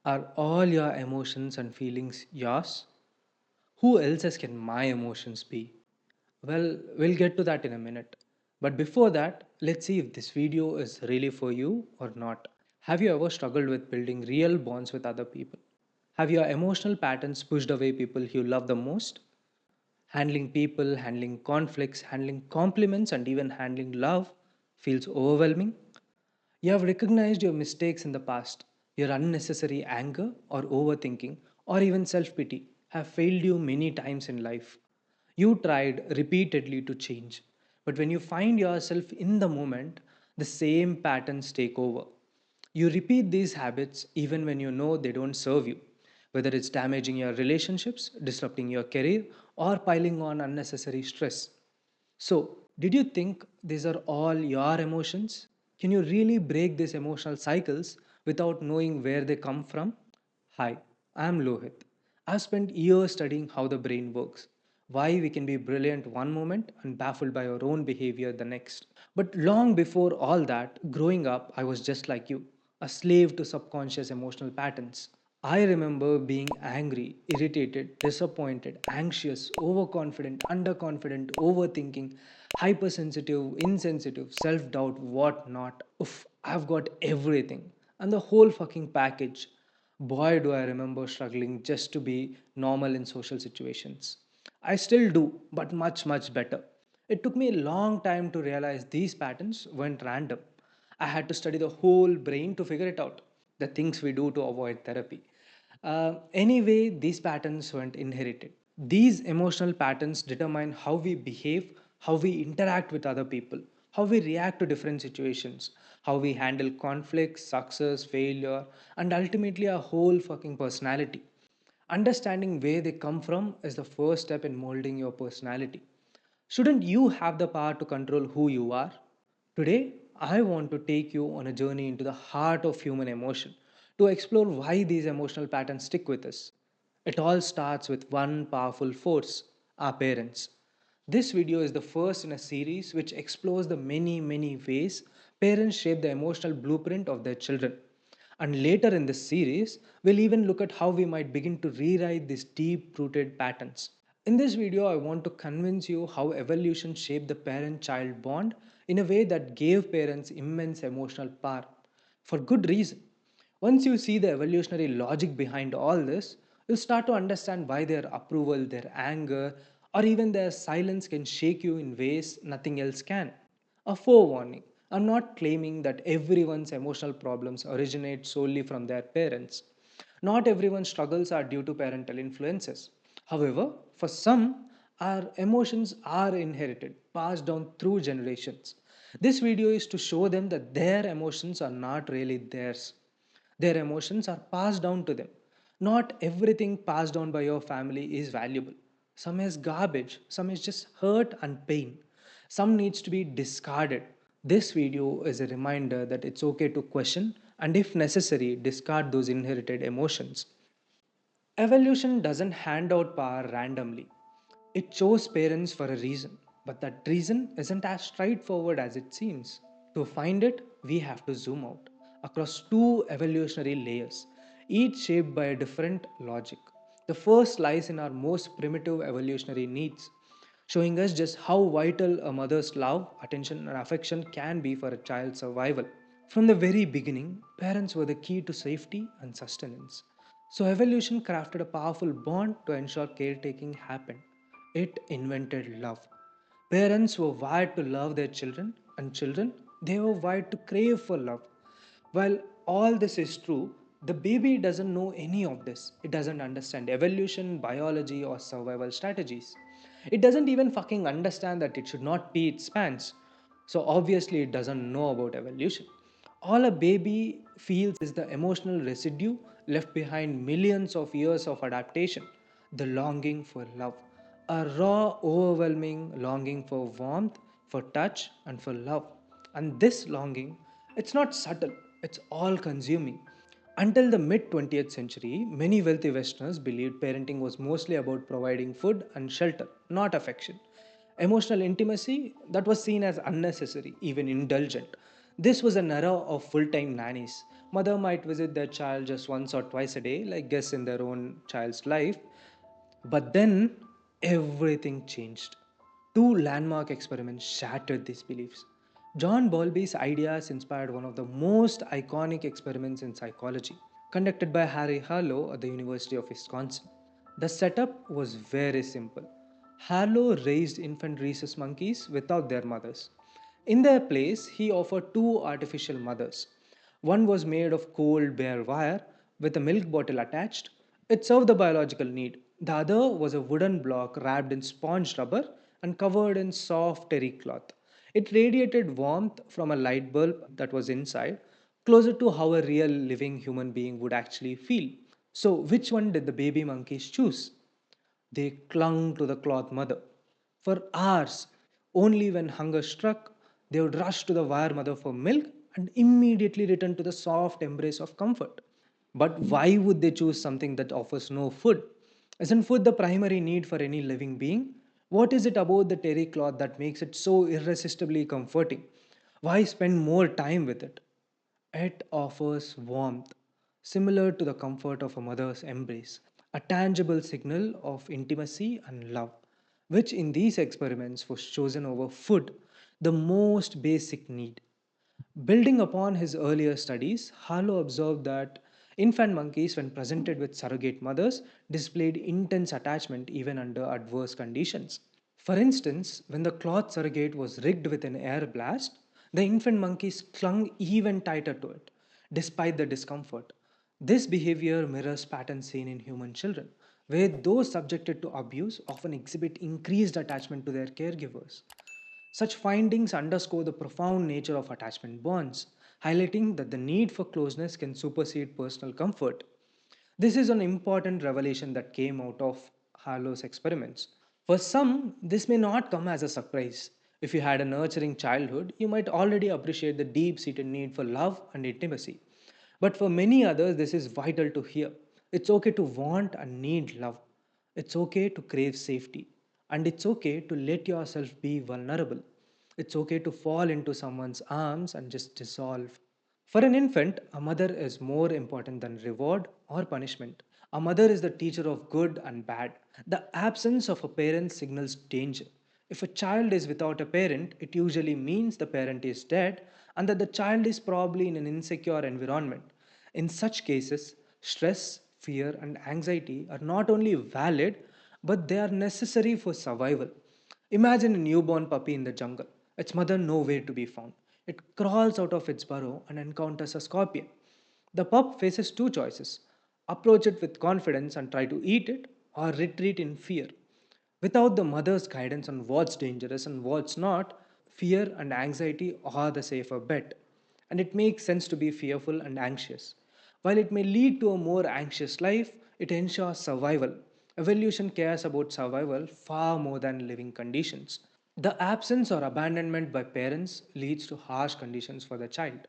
Are all your emotions and feelings yours? Who else's can my emotions be? Well, we'll get to that in a minute. But before that, let's see if this video is really for you or not. Have you ever struggled with building real bonds with other people? Have your emotional patterns pushed away people you love the most? Handling people, handling conflicts, handling compliments, and even handling love feels overwhelming? You have recognized your mistakes in the past. Your unnecessary anger or overthinking or even self pity have failed you many times in life. You tried repeatedly to change, but when you find yourself in the moment, the same patterns take over. You repeat these habits even when you know they don't serve you, whether it's damaging your relationships, disrupting your career, or piling on unnecessary stress. So, did you think these are all your emotions? Can you really break these emotional cycles without knowing where they come from? Hi, I'm Lohit. I've spent years studying how the brain works, why we can be brilliant one moment and baffled by our own behavior the next. But long before all that, growing up, I was just like you, a slave to subconscious emotional patterns. I remember being angry, irritated, disappointed, anxious, overconfident, underconfident, overthinking, hypersensitive, insensitive, self doubt, what not. Oof, I've got everything. And the whole fucking package. Boy, do I remember struggling just to be normal in social situations. I still do, but much, much better. It took me a long time to realize these patterns weren't random. I had to study the whole brain to figure it out. The things we do to avoid therapy. Anyway, these patterns weren't inherited. These emotional patterns determine how we behave, how we interact with other people, how we react to different situations, how we handle conflicts, success, failure, and ultimately our whole fucking personality. Understanding where they come from is the first step in molding your personality. Shouldn't you have the power to control who you are? Today, I want to take you on a journey into the heart of human emotion to explore why these emotional patterns stick with us. It all starts with one powerful force: our parents. This video is the first in a series which explores the many, many ways parents shape the emotional blueprint of their children. And later in this series, we'll even look at how we might begin to rewrite these deep rooted patterns. In this video, I want to convince you how evolution shaped the parent child bond in a way that gave parents immense emotional power. For good reason. Once you see the evolutionary logic behind all this, you'll start to understand why their approval, their anger, or even their silence can shake you in ways nothing else can. A forewarning: I'm not claiming that everyone's emotional problems originate solely from their parents. Not everyone's struggles are due to parental influences. However, for some, our emotions are inherited, passed down through generations. This video is to show them that their emotions are not really theirs. Their emotions are passed down to them. Not everything passed down by your family is valuable. Some is garbage, some is just hurt and pain. Some needs to be discarded. This video is a reminder that it's okay to question and, if necessary, discard those inherited emotions. Evolution doesn't hand out power randomly. It chose parents for a reason, but that reason isn't as straightforward as it seems. To find it, we have to zoom out across two evolutionary layers, each shaped by a different logic. The first lies in our most primitive evolutionary needs, showing us just how vital a mother's love, attention, and affection can be for a child's survival. From the very beginning, parents were the key to safety and sustenance. So, evolution crafted a powerful bond to ensure caretaking happened. It invented love. Parents were wired to love their children, and children, they were wired to crave for love. While all this is true, the baby doesn't know any of this. It doesn't understand evolution, biology, or survival strategies. It doesn't even fucking understand that it should not pee its pants. So obviously, it doesn't know about evolution. All a baby feels is the emotional residue left behind millions of years of adaptation, the longing for love. A raw, overwhelming longing for warmth, for touch, and for love. And this longing, it's not subtle, it's all consuming. Until the mid 20th century, many wealthy Westerners believed parenting was mostly about providing food and shelter, not affection. Emotional intimacy that was seen as unnecessary, even indulgent. This was an era of full time nannies. Mother might visit their child just once or twice a day, like guests in their own child's life. But then everything changed. Two landmark experiments shattered these beliefs. John Bowlby's ideas inspired one of the most iconic experiments in psychology, conducted by Harry Harlow at the University of Wisconsin. The setup was very simple. Harlow raised infant rhesus monkeys without their mothers. In their place, he offered two artificial mothers. One was made of cold bare wire with a milk bottle attached. It served the biological need. The other was a wooden block wrapped in sponge rubber and covered in soft terry cloth. It radiated warmth from a light bulb that was inside, closer to how a real living human being would actually feel. So, which one did the baby monkeys choose? They clung to the cloth mother. For hours, only when hunger struck, they would rush to the wire mother for milk and immediately return to the soft embrace of comfort. But why would they choose something that offers no food? Isn't food the primary need for any living being? What is it about the terry cloth that makes it so irresistibly comforting? Why spend more time with it? It offers warmth, similar to the comfort of a mother's embrace, a tangible signal of intimacy and love, which in these experiments was chosen over food, the most basic need. Building upon his earlier studies, Harlow observed that infant monkeys, when presented with surrogate mothers, displayed intense attachment even under adverse conditions. For instance, when the cloth surrogate was rigged with an air blast, the infant monkeys clung even tighter to it, despite the discomfort. This behavior mirrors patterns seen in human children, where those subjected to abuse often exhibit increased attachment to their caregivers. Such findings underscore the profound nature of attachment bonds, highlighting that the need for closeness can supersede personal comfort. This is an important revelation that came out of Harlow's experiments. For some, this may not come as a surprise. If you had a nurturing childhood, you might already appreciate the deep seated need for love and intimacy. But for many others, this is vital to hear. It's okay to want and need love. It's okay to crave safety. And it's okay to let yourself be vulnerable. It's okay to fall into someone's arms and just dissolve. For an infant, a mother is more important than reward or punishment. A mother is the teacher of good and bad. The absence of a parent signals danger. If a child is without a parent, it usually means the parent is dead and that the child is probably in an insecure environment. In such cases, stress, fear, and anxiety are not only valid, but they are necessary for survival. Imagine a newborn puppy in the jungle, its mother nowhere to be found. It crawls out of its burrow and encounters a scorpion. The pup faces two choices: approach it with confidence and try to eat it, or retreat in fear. Without the mother's guidance on what's dangerous and what's not, fear and anxiety are the safer bet. And it makes sense to be fearful and anxious. While it may lead to a more anxious life, it ensures survival. Evolution cares about survival far more than living conditions. The absence or abandonment by parents leads to harsh conditions for the child.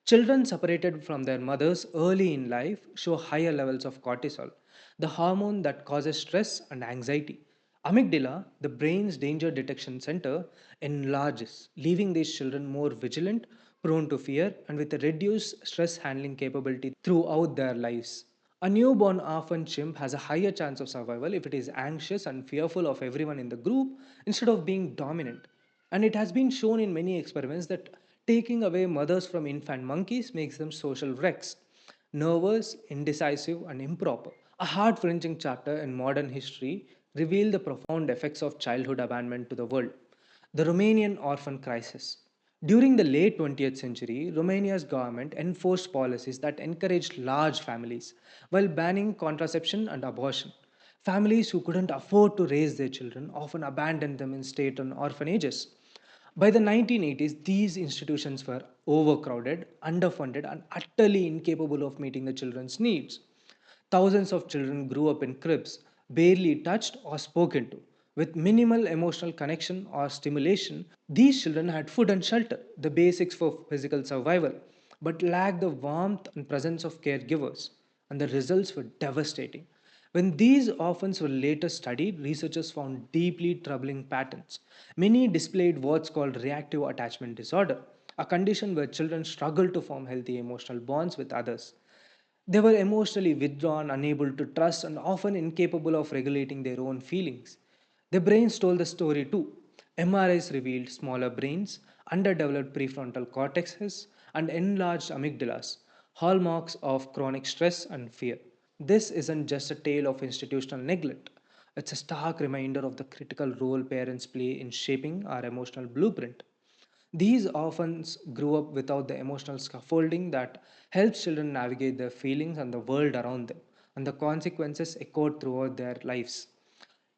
Children separated from their mothers early in life show higher levels of cortisol, the hormone that causes stress and anxiety. Amygdala, the brain's danger detection center, enlarges, leaving these children more vigilant, prone to fear, and with a reduced stress handling capability throughout their lives. A newborn orphan chimp has a higher chance of survival if it is anxious and fearful of everyone in the group instead of being dominant. And it has been shown in many experiments that taking away mothers from infant monkeys makes them social wrecks, nervous, indecisive, and improper. A heart wrenching chapter in modern history revealed the profound effects of childhood abandonment to the world. The Romanian orphan crisis. During the late 20th century, Romania's government enforced policies that encouraged large families while banning contraception and abortion. Families who couldn't afford to raise their children often abandoned them in state run orphanages. By the 1980s, these institutions were overcrowded, underfunded, and utterly incapable of meeting the children's needs. Thousands of children grew up in cribs, barely touched or spoken to. With minimal emotional connection or stimulation, these children had food and shelter, the basics for physical survival, but lacked the warmth and presence of caregivers, and the results were devastating. When these orphans were later studied, researchers found deeply troubling patterns. Many displayed what's called reactive attachment disorder, a condition where children struggle to form healthy emotional bonds with others. They were emotionally withdrawn, unable to trust, and often incapable of regulating their own feelings. Their brains told the story too. MRIs revealed smaller brains, underdeveloped prefrontal cortexes, and enlarged amygdalas, hallmarks of chronic stress and fear. This isn't just a tale of institutional neglect. It's a stark reminder of the critical role parents play in shaping our emotional blueprint. These orphans grew up without the emotional scaffolding that helps children navigate their feelings and the world around them, and the consequences echoed throughout their lives.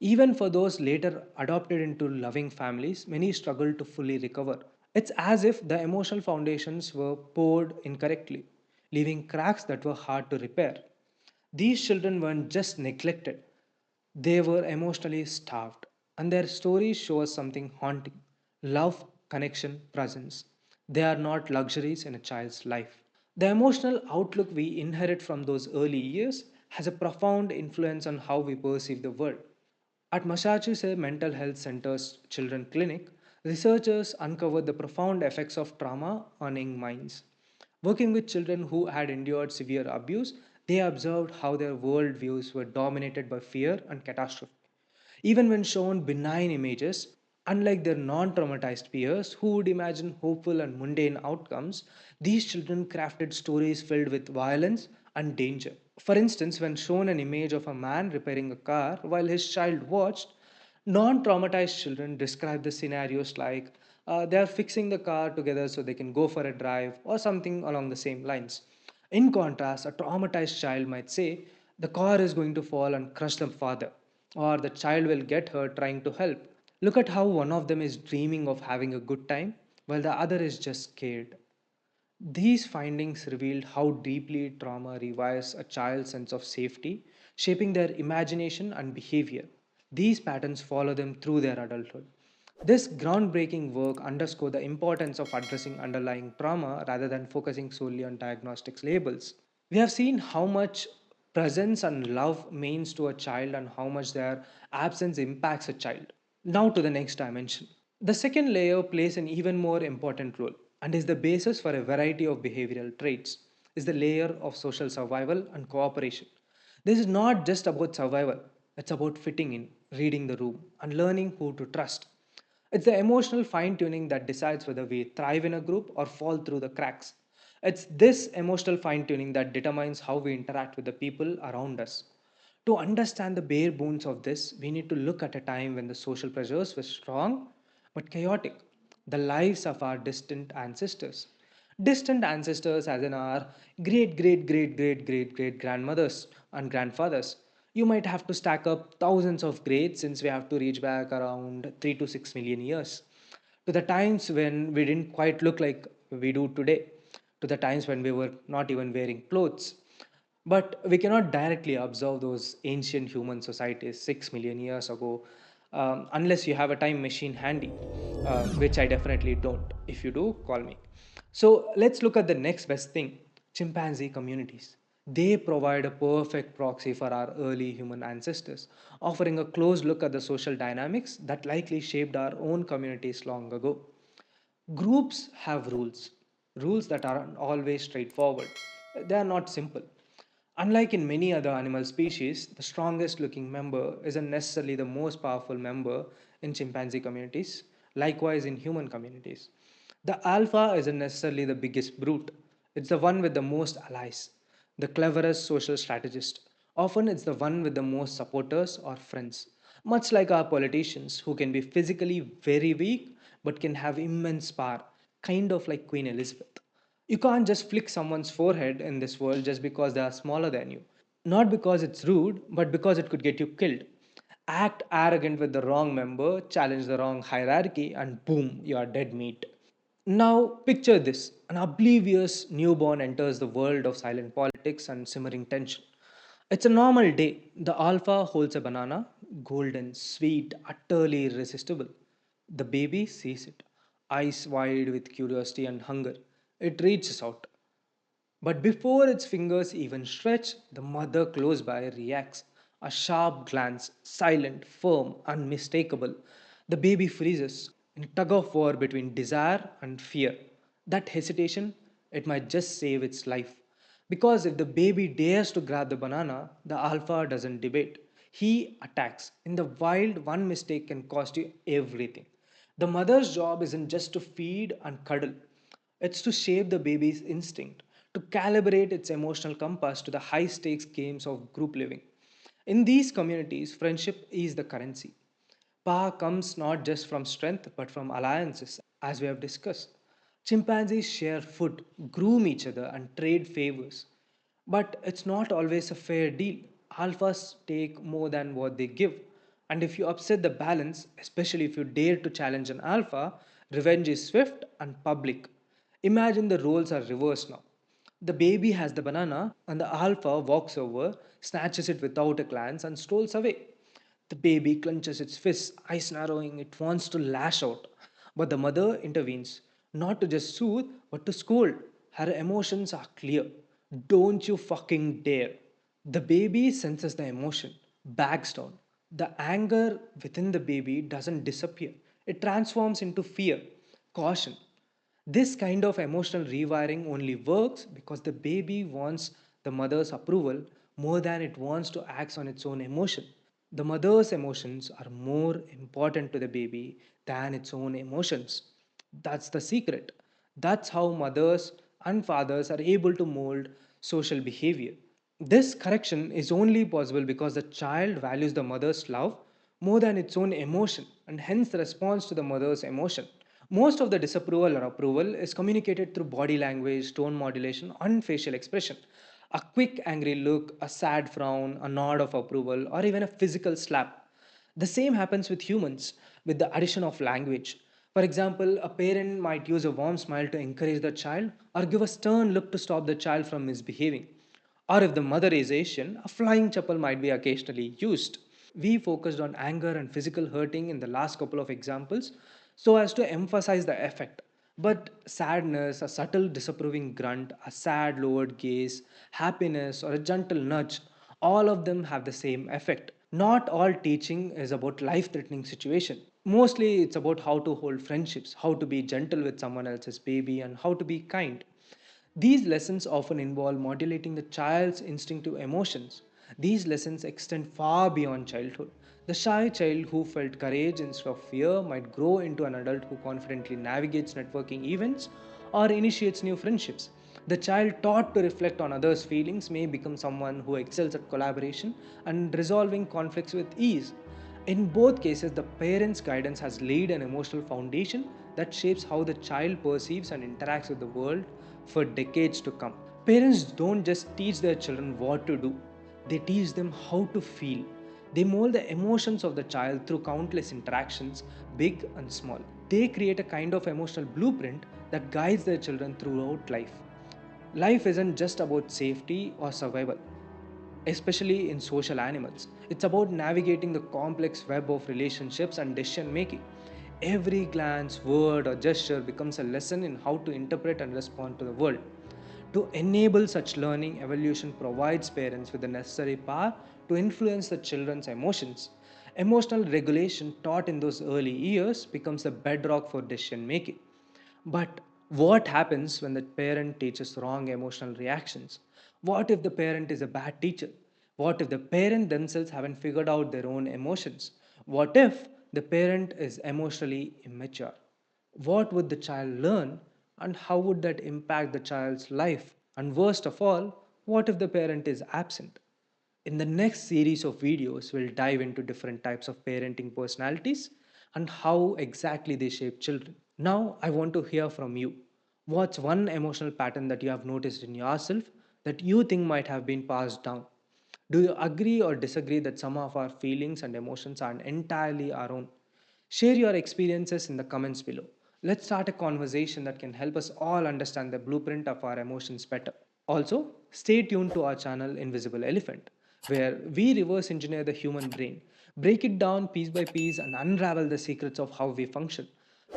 Even for those later adopted into loving families, many struggle to fully recover. It's as if the emotional foundations were poured incorrectly, leaving cracks that were hard to repair. These children weren't just neglected, they were emotionally starved, and their stories show us something haunting: love, connection, presence. They are not luxuries in a child's life. The emotional outlook we inherit from those early years has a profound influence on how we perceive the world. At Massachusetts Mental Health Center's Children Clinic, researchers uncovered the profound effects of trauma on young minds. Working with children who had endured severe abuse, they observed how their worldviews were dominated by fear and catastrophe. Even when shown benign images, unlike their non traumatized peers who would imagine hopeful and mundane outcomes, these children crafted stories filled with violence and danger. For instance, when shown an image of a man repairing a car while his child watched, non traumatized children describe the scenarios like they are fixing the car together so they can go for a drive or something along the same lines. In contrast, a traumatized child might say, the car is going to fall and crush the father, or the child will get hurt trying to help. Look at how one of them is dreaming of having a good time while the other is just scared. These findings revealed how deeply trauma rewires a child's sense of safety, shaping their imagination and behavior. These patterns follow them through their adulthood. This groundbreaking work underscores the importance of addressing underlying trauma rather than focusing solely on diagnostics labels. We have seen how much presence and love means to a child and how much their absence impacts a child. Now to the next dimension. The second layer plays an even more important role and is the basis for a variety of behavioral traits. Is the layer of social survival and cooperation. This is not just about survival, it's about fitting in, reading the room, and learning who to trust. It's the emotional fine tuning that decides whether we thrive in a group or fall through the cracks. It's this emotional fine tuning that determines how we interact with the people around us. To understand the bare bones of this, we need to look at a time when the social pressures were strong but chaotic. The lives of our distant ancestors. Distant ancestors, as in our great grandmothers and grandfathers. You might have to stack up thousands of grades since we have to reach back around 3 to 6 million years to the times when we didn't quite look like we do today, to the times when we were not even wearing clothes. But we cannot directly observe those ancient human societies 6 million years ago unless you have a time machine handy, which I definitely don't. If you do, call me. So let's look at the next best thing: chimpanzee communities. They provide a perfect proxy for our early human ancestors, offering a close look at the social dynamics that likely shaped our own communities long ago. Groups have rules, rules that aren't always straightforward. They are not simple. Unlike in many other animal species, the strongest looking member isn't necessarily the most powerful member in chimpanzee communities, likewise in human communities. The alpha isn't necessarily the biggest brute, it's the one with the most allies, the cleverest social strategist. Often it's the one with the most supporters or friends. Much like our politicians, who can be physically very weak but can have immense power, kind of like Queen Elizabeth. You can't just flick someone's forehead in this world just because they are smaller than you. Not because it's rude, but because it could get you killed. Act arrogant with the wrong member, challenge the wrong hierarchy, and boom, you are dead meat. Now, picture this: an oblivious newborn enters the world of silent politics and simmering tension. It's a normal day. The alpha holds a banana, golden, sweet, utterly irresistible. The baby sees it, eyes wide with curiosity and hunger. It reaches out. But before its fingers even stretch, the mother close by reacts. A sharp glance, silent, firm, unmistakable. The baby freezes in tug of war between desire and fear. That hesitation, it might just save its life. Because if the baby dares to grab the banana, the alpha doesn't debate. He attacks. In the wild, one mistake can cost you everything. The mother's job isn't just to feed and cuddle, it's to shape the baby's instinct, to calibrate its emotional compass to the high stakes games of group living. In these communities, friendship is the currency. Power comes not just from strength but from alliances, as we have discussed. Chimpanzees share food, groom each other, and trade favors. But it's not always a fair deal. Alphas take more than what they give. And if you upset the balance, especially if you dare to challenge an alpha, revenge is swift and public. Imagine the roles are reversed now. The baby has the banana, and the alpha walks over, snatches it without a glance, and strolls away. The baby clenches its fists, eyes narrowing, it wants to lash out. But the mother intervenes, not to just soothe, but to scold. Her emotions are clear. Don't you fucking dare. The baby senses the emotion, backs down. The anger within the baby doesn't disappear, it transforms into fear, caution. This kind of emotional rewiring only works because the baby wants the mother's approval more than it wants to act on its own emotion. The mother's emotions are more important to the baby than its own emotions. That's the secret. That's how mothers and fathers are able to mold social behavior. This correction is only possible because the child values the mother's love more than its own emotion and hence responds to the mother's emotion. Most of the disapproval or approval is communicated through body language, tone modulation, and facial expression. A quick angry look, a sad frown, a nod of approval, or even a physical slap. The same happens with humans with the addition of language. For example, a parent might use a warm smile to encourage the child or give a stern look to stop the child from misbehaving. Or if the mother is Asian, a flying chappal might be occasionally used. We focused on anger and physical hurting in the last couple of examples so as to emphasize the effect. But sadness, a subtle disapproving grunt, a sad lowered gaze, happiness, or a gentle nudge, all of them have the same effect. Not all teaching is about life threatening situation. Mostly it's about how to hold friendships, how to be gentle with someone else's baby, and how to be kind. These lessons often involve modulating the child's instinctive emotions. These lessons extend far beyond childhood. The shy child who felt courage instead of fear might grow into an adult who confidently navigates networking events or initiates new friendships. The child taught to reflect on others' feelings may become someone who excels at collaboration and resolving conflicts with ease. In both cases, the parent's guidance has laid an emotional foundation that shapes how the child perceives and interacts with the world for decades to come. Parents don't just teach their children what to do, they teach them how to feel. They mold the emotions of the child through countless interactions, big and small. They create a kind of emotional blueprint that guides their children throughout life. Life isn't just about safety or survival, especially in social animals. It's about navigating the complex web of relationships and decision making. Every glance, word, or gesture becomes a lesson in how to interpret and respond to the world. To enable such learning, evolution provides parents with the necessary power to influence the children's emotions. Emotional regulation taught in those early years becomes the bedrock for decision making. But what happens when the parent teaches wrong emotional reactions? What if the parent is a bad teacher? What if the parent themselves haven't figured out their own emotions? What if the parent is emotionally immature? What would the child learn and how would that impact the child's life? And worst of all, what if the parent is absent? In the next series of videos, we'll dive into different types of parenting personalities and how exactly they shape children. Now, I want to hear from you. What's one emotional pattern that you have noticed in yourself that you think might have been passed down? Do you agree or disagree that some of our feelings and emotions are entirely our own? Share your experiences in the comments below. Let's start a conversation that can help us all understand the blueprint of our emotions better. Also, stay tuned to our channel Invisible Elephant, where we reverse engineer the human brain, break it down piece by piece, and unravel the secrets of how we function.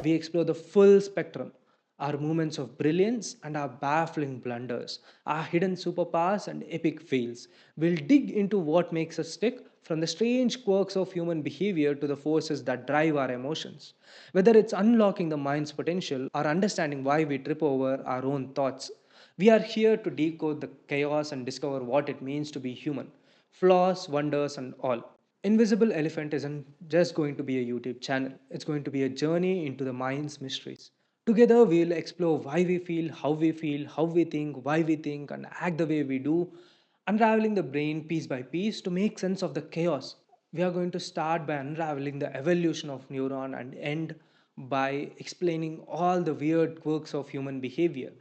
We explore the full spectrum, our moments of brilliance and our baffling blunders, our hidden superpowers and epic fails. We'll dig into what makes us tick, from the strange quirks of human behavior to the forces that drive our emotions. Whether it's unlocking the mind's potential or understanding why we trip over our own thoughts, we are here to decode the chaos and discover what it means to be human, flaws, wonders, and all. Invisible Elephant isn't just going to be a YouTube channel, it's going to be a journey into the mind's mysteries. Together, we'll explore why we feel, how we think, and act the way we do, unraveling the brain piece by piece to make sense of the chaos. We are going to start by unraveling the evolution of neuron and end by explaining all the weird quirks of human behavior.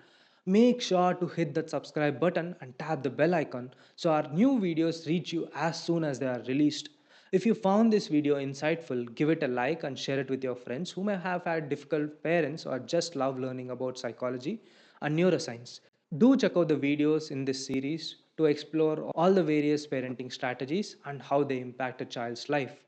Make sure to hit that subscribe button and tap the bell icon so our new videos reach you as soon as they are released. If you found this video insightful, give it a like and share it with your friends who may have had difficult parents or just love learning about psychology and neuroscience. Do check out the videos in this series to explore all the various parenting strategies and how they impact a child's life.